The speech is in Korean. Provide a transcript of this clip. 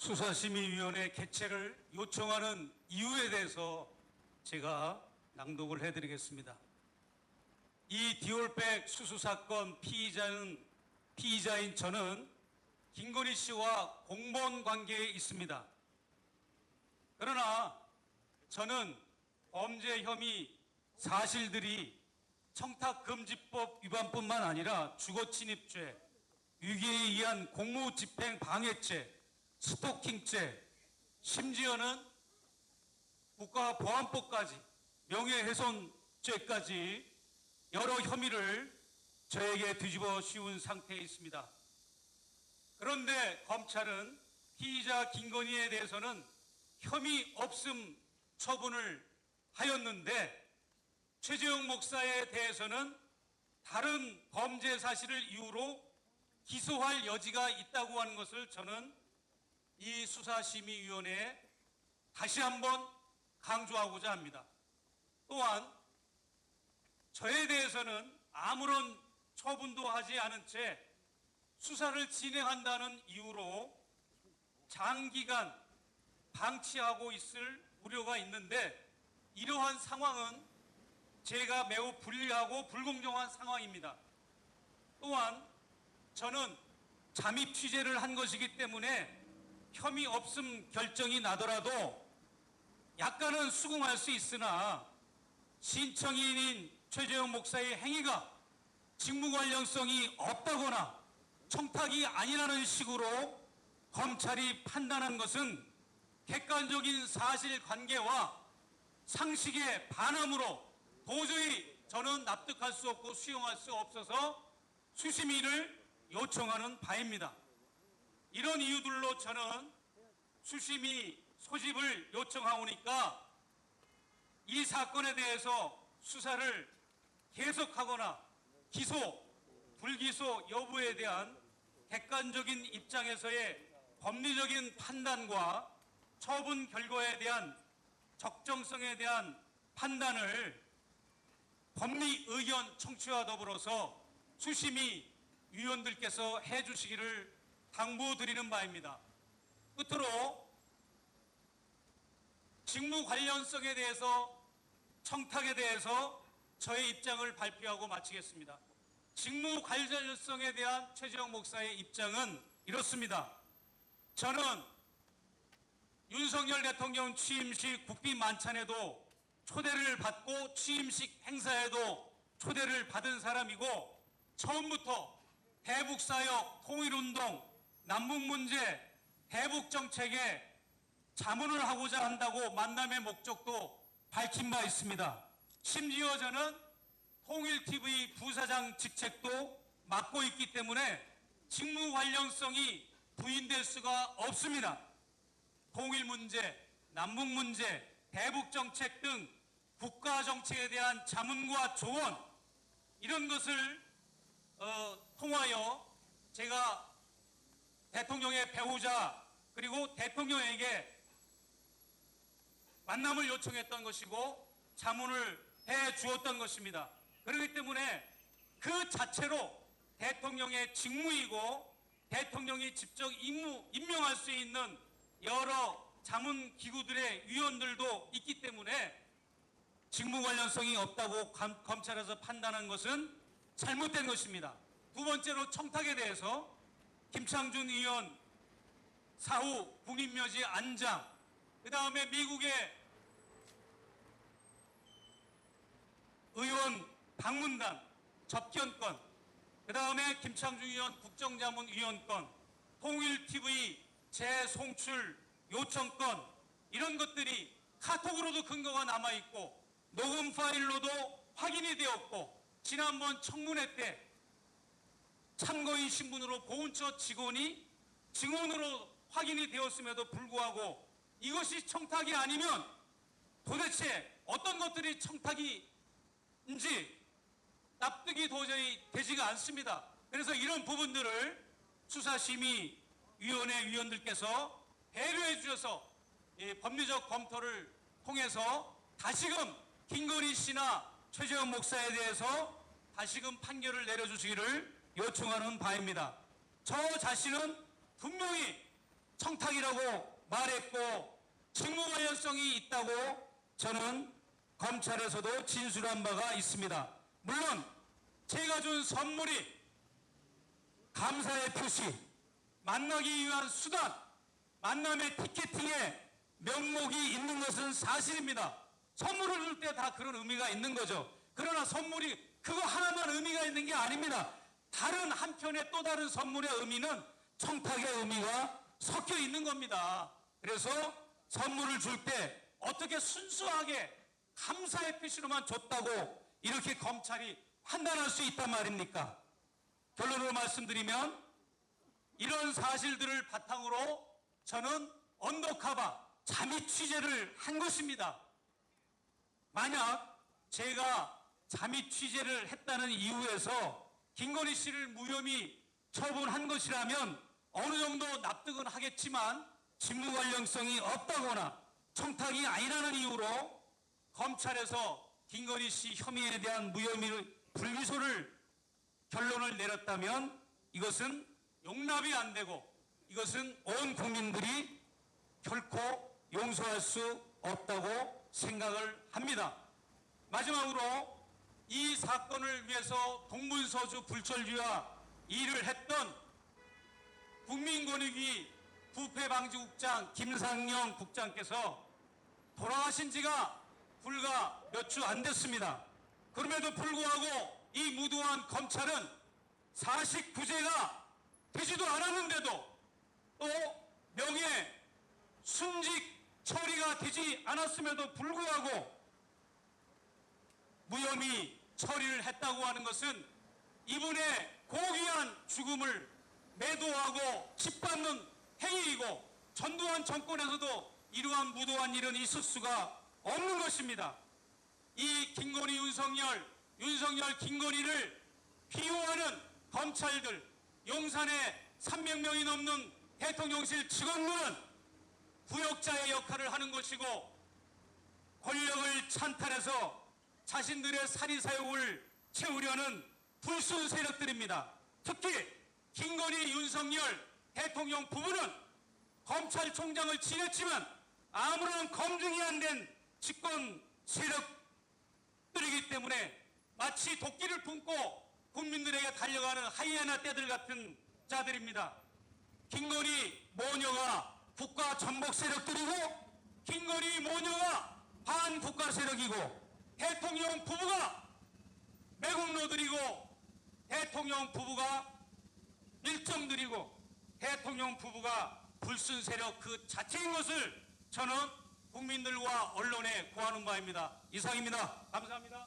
수사심의위원회 개최를 요청하는 이유에 대해서 제가 낭독을 해드리겠습니다. 이 디올백 수수 사건 피의자인 저는 김건희 씨와 공무원 관계에 있습니다. 그러나 저는 범죄 혐의 사실들이 청탁금지법 위반뿐만 아니라 주거침입죄, 위기에 의한 공무집행 방해죄, 스토킹죄, 심지어는 국가보안법까지 명예훼손죄까지 여러 혐의를 저에게 뒤집어 씌운 상태에 있습니다. 그런데 검찰은 피의자 김건희에 대해서는 혐의 없음 처분을 하였는데 최재형 목사에 대해서는 다른 범죄 사실을 이유로 기소할 여지가 있다고 하는 것을 저는 이 수사심의위원회에 다시 한번 강조하고자 합니다. 또한 저에 대해서는 아무런 처분도 하지 않은 채 수사를 진행한다는 이유로 장기간 방치하고 있을 우려가 있는데 이러한 상황은 제가 매우 불리하고 불공정한 상황입니다. 또한 저는 잠입 취재를 한 것이기 때문에 혐의 없음 결정이 나더라도 약간은 수긍할 수 있으나 신청인인 최재형 목사의 행위가 직무 관련성이 없다거나 청탁이 아니라는 식으로 검찰이 판단한 것은 객관적인 사실관계와 상식의 반함으로 도저히 저는 납득할 수 없고 수용할 수 없어서 수심위를 요청하는 바입니다. 이런 이유들로 저는 수심위 소집을 요청하오니까 이 사건에 대해서 수사를 계속하거나 기소, 불기소 여부에 대한 객관적인 입장에서의 법리적인 판단과 처분 결과에 대한 적정성에 대한 판단을 법리 의견 청취와 더불어서 수심위 위원들께서 해주시기를 당부드리는 바입니다. 끝으로 직무 관련성에 대해서 청탁에 대해서 저의 입장을 발표하고 마치겠습니다. 직무 관련성에 대한 최재형 목사의 입장은 이렇습니다. 저는 윤석열 대통령 취임식 국빈 만찬에도 초대를 받고 취임식 행사에도 초대를 받은 사람이고 처음부터 대북사역, 통일운동, 남북문제, 대북정책에 자문을 하고자 한다고 만남의 목적도 밝힌 바 있습니다. 심지어 저는 통일TV 부사장 직책도 맡고 있기 때문에 직무 관련성이 부인될 수가 없습니다. 통일문제, 남북문제, 대북정책 등 국가정책에 대한 자문과 조언 이런 것을 통하여 제가 대통령의 배우자 그리고 대통령에게 만남을 요청했던 것이고 자문을 해 주었던 것입니다. 그렇기 때문에 그 자체로 대통령의 직무이고 대통령이 직접 임명할 수 있는 여러 자문기구들의 위원들도 있기 때문에 직무 관련성이 없다고 검찰에서 판단한 것은 잘못된 것입니다. 두 번째로 청탁에 대해서 김창준 의원 사후 국립묘지 안장, 그 다음에 미국의 의원 방문단 접견권, 그 다음에 김창준 의원 국정자문위원권, 통일TV 재송출 요청권 이런 것들이 카톡으로도 근거가 남아있고 녹음 파일로도 확인이 되었고 지난번 청문회 때 참고인 신분으로 보훈처 직원이 증언으로 확인이 되었음에도 불구하고 이것이 청탁이 아니면 도대체 어떤 것들이 청탁인지 납득이 도저히 되지가 않습니다. 그래서 이런 부분들을 수사심의위원회 위원들께서 배려해 주셔서 법리적 검토를 통해서 다시금 김건희 씨나 최재형 목사에 대해서 다시금 판결을 내려주시기를 요청하는 바입니다. 저 자신은 분명히 청탁이라고 말했고 직무 관련성이 있다고 저는 검찰에서도 진술한 바가 있습니다. 물론 제가 준 선물이 감사의 표시, 만나기 위한 수단, 만남의 티켓팅에 명목이 있는 것은 사실입니다. 선물을 줄 때 다 그런 의미가 있는 거죠. 그러나 선물이 그거 하나만 의미가 있는 게 아닙니다. 다른 한편의 또 다른 선물의 의미는 청탁의 의미가 섞여 있는 겁니다. 그래서 선물을 줄 때 어떻게 순수하게 감사의 표시로만 줬다고 이렇게 검찰이 판단할 수 있단 말입니까? 결론으로 말씀드리면 이런 사실들을 바탕으로 저는 언더커버 잠입 취재를 한 것입니다. 만약 제가 잠입 취재를 했다는 이유에서 김건희 씨를 무혐의 처분한 것이라면 어느 정도 납득은 하겠지만 직무 관련성이 없다거나 청탁이 아니라는 이유로 검찰에서 김건희 씨 혐의에 대한 무혐의 불기소를 결론을 내렸다면 이것은 용납이 안 되고 이것은 온 국민들이 결코 용서할 수 없다고 생각을 합니다. 마지막으로 이 사건을 위해서 동문서주 불철주야 일을 했던 국민권익위 부패방지국장 김상영 국장께서 돌아가신 지가 불과 몇 주 안 됐습니다. 그럼에도 불구하고 이 무도한 검찰은 사식구제가 되지도 않았는데도 또 명예 순직 처리가 되지 않았음에도 불구하고 무혐의 처리를 했다고 하는 것은 이분의 고귀한 죽음을 매도하고 짓밟는 행위이고 전두환 정권에서도 이러한 무도한 일은 있을 수가 없는 것입니다. 이 김건희 윤석열 김건희를 비호하는 검찰들, 용산에 300명이 넘는 대통령실 직원들은 부역자의 역할을 하는 것이고 권력을 찬탈해서 자신들의 사리사욕을 채우려는 불순 세력들입니다. 특히 김건희 윤석열 대통령 부부는 검찰총장을 지냈지만 아무런 검증이 안 된 집권 세력들이기 때문에 마치 도끼를 품고 국민들에게 달려가는 하이에나 떼들 같은 자들입니다. 김건희 모녀가 국가 전복 세력들이고 김건희 모녀가 반국가 세력이고 대통령 부부가 매국노들이고 대통령 부부가 밀정들이고 대통령 부부가 불순 세력 그 자체인 것을 저는 국민들과 언론에 고하는 바입니다. 이상입니다. 감사합니다.